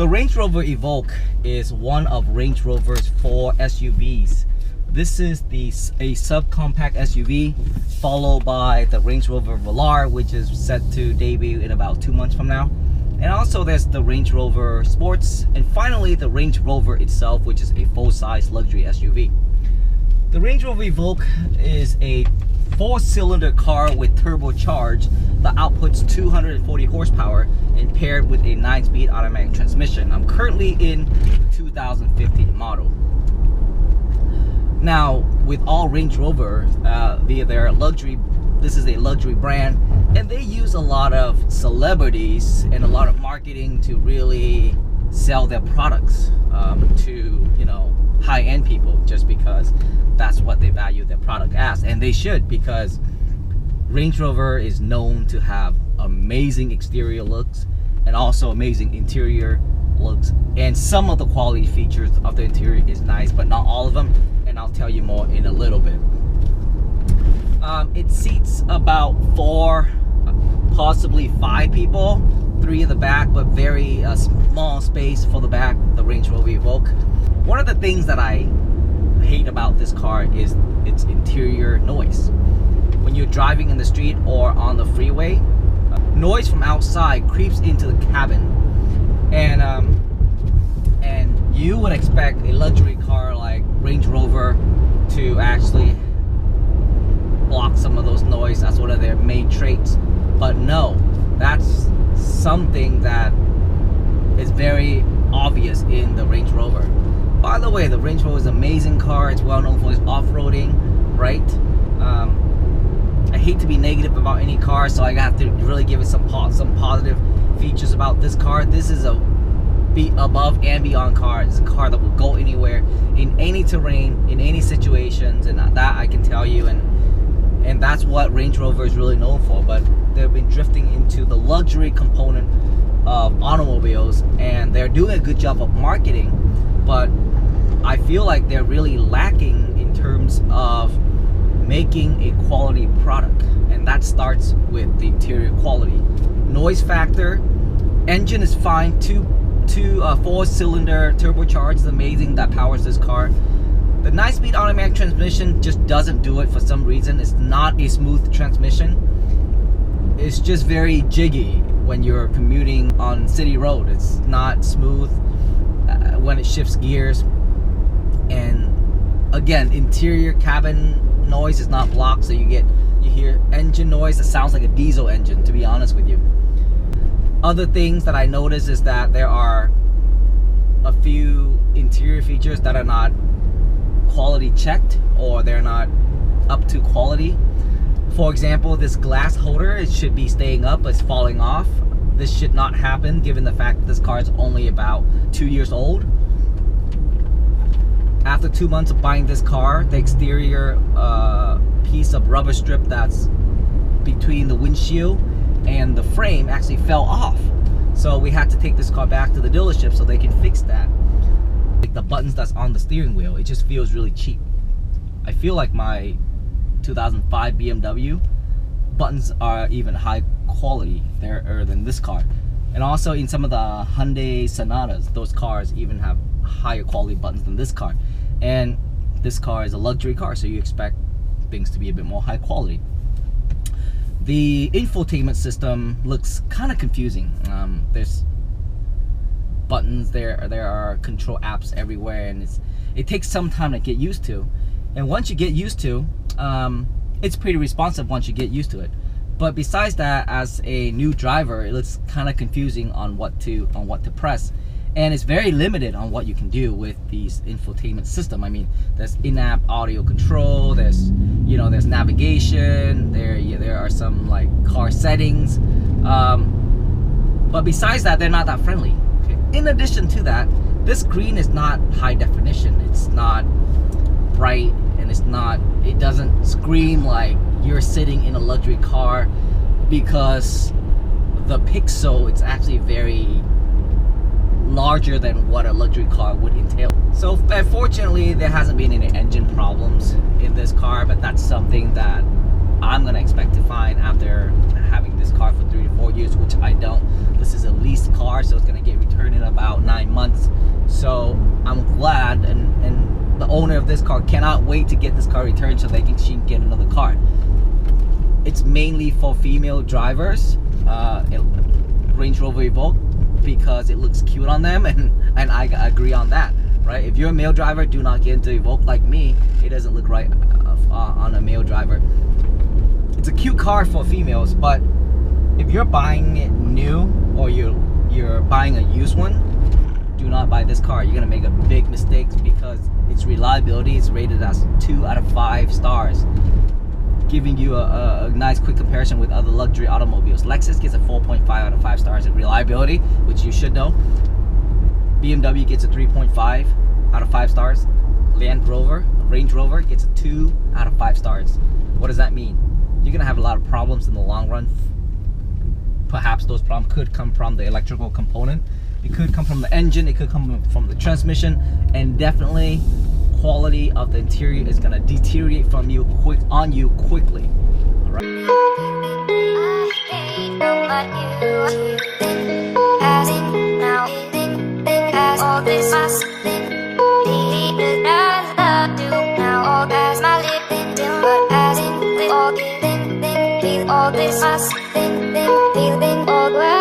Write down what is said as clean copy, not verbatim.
The Range Rover Evoque is one of Range Rover's 4 SUVs. This is a subcompact SUV, followed by the Range Rover Velar, which is set to debut in about 2 months from now. And also there's the Range Rover Sports, and finally the Range Rover itself, which is a full-size luxury SUV. The Range Rover Evoque is a 4-cylinder car with turbocharged that outputs 240 horsepower and paired with a 9-speed automatic transmission. I'm currently in 2015 model. Now, with all Range Rover, via their luxury, this is a luxury brand, and they use a lot of celebrities and a lot of marketing to really sell their products to, high-end people, just because that's what they value their product as. And they should, because Range Rover is known to have amazing exterior looks and also amazing interior looks, and some of the quality features of the interior is nice, but not all of them, and I'll tell you more in a little bit. It seats about 4, possibly 5 people, 3 in the back, but very small space for the back, the Range Rover Evoque. One of the things that I hate about this car is its interior noise. When you're driving in the street or on the freeway, noise from outside creeps into the cabin, and you would expect a luxury car like Range Rover to actually block some of those noise. That's one of their main traits, but no, that's something that is very obvious in the Range Rover. By the way, the Range Rover is an amazing car. It's well known for its off-roading, right? I hate to be negative about any car, so I have to really give it some positive features about this car. This is a above and beyond car. It's a car that will go anywhere, in any terrain, in any situations, and that I can tell you. And that's what Range Rover is really known for. But they've been drifting into the luxury component of automobiles, and they're doing a good job of marketing, but I feel like they're really lacking in terms of making a quality product, and that starts with the interior quality. Noise factor, engine is fine. 4-cylinder turbocharged is amazing, that powers this car. The 9-speed automatic transmission just doesn't do it for some reason. It's not a smooth transmission. It's just very jiggy when you're commuting on city road. It's not smooth when it shifts gears. And again, interior cabin noise is not blocked, so you hear engine noise that sounds like a diesel engine, to be honest with you. Other things that I noticed is that there are a few interior features that are not quality checked, or they're not up to quality. For example, this glass holder, it should be staying up, but it's falling off. This should not happen given the fact that this car is only about 2 years old. After 2 months of buying this car, the exterior piece of rubber strip that's between the windshield and the frame actually fell off. So we had to take this car back to the dealership so they can fix that. Like the buttons that's on the steering wheel, it just feels really cheap. I feel like my 2005 BMW buttons are even high quality there than this car. And also in some of the Hyundai Sonatas, those cars even have higher quality buttons than this car. And this car is a luxury car, so you expect things to be a bit more high quality. The infotainment system looks kind of confusing. There's buttons, there are control apps everywhere, and it takes some time to get used to. And once you get used to, it's pretty responsive once you get used to it. But besides that, as a new driver, it looks kind of confusing on what to press. And it's very limited on what you can do with these infotainment system. I mean, there's in-app audio control, there's navigation, there are some like car settings, but besides that, they're not that friendly. Okay. In addition to that, this screen is not high definition. It's not bright, and it doesn't scream like you're sitting in a luxury car, because the pixel, it's actually very larger than what a luxury car would entail. So fortunately, there hasn't been any engine problems in this car, but that's something that I'm gonna expect to find after having this car for 3 to 4 years, which I don't. This is a leased car, so it's gonna get returned in in about 9 months. So I'm glad, and the owner of this car cannot wait to get this car returned so she can get another car. It's mainly for female drivers, Range Rover Evoque, because it looks cute on them, and I agree on that, right? If you're a male driver, do not get into Evoque like me. It doesn't look right on a male driver. It's a cute car for females, but if you're buying it new or you're buying a used one, do not buy this car. You're gonna make a big mistake because its reliability is rated as 2 out of 5 stars, giving you a nice quick comparison with other luxury automobiles. Lexus gets a 4.5 out of 5 stars in reliability, which you should know. BMW gets a 3.5 out of 5 stars. Range Rover gets a 2 out of 5 stars. What does that mean? You're gonna have a lot of problems in the long run. Perhaps those problems could come from the electrical component. It could come from the engine. It could come from the transmission, and definitely quality of the interior is gonna deteriorate on you quickly. All right. All this must feel all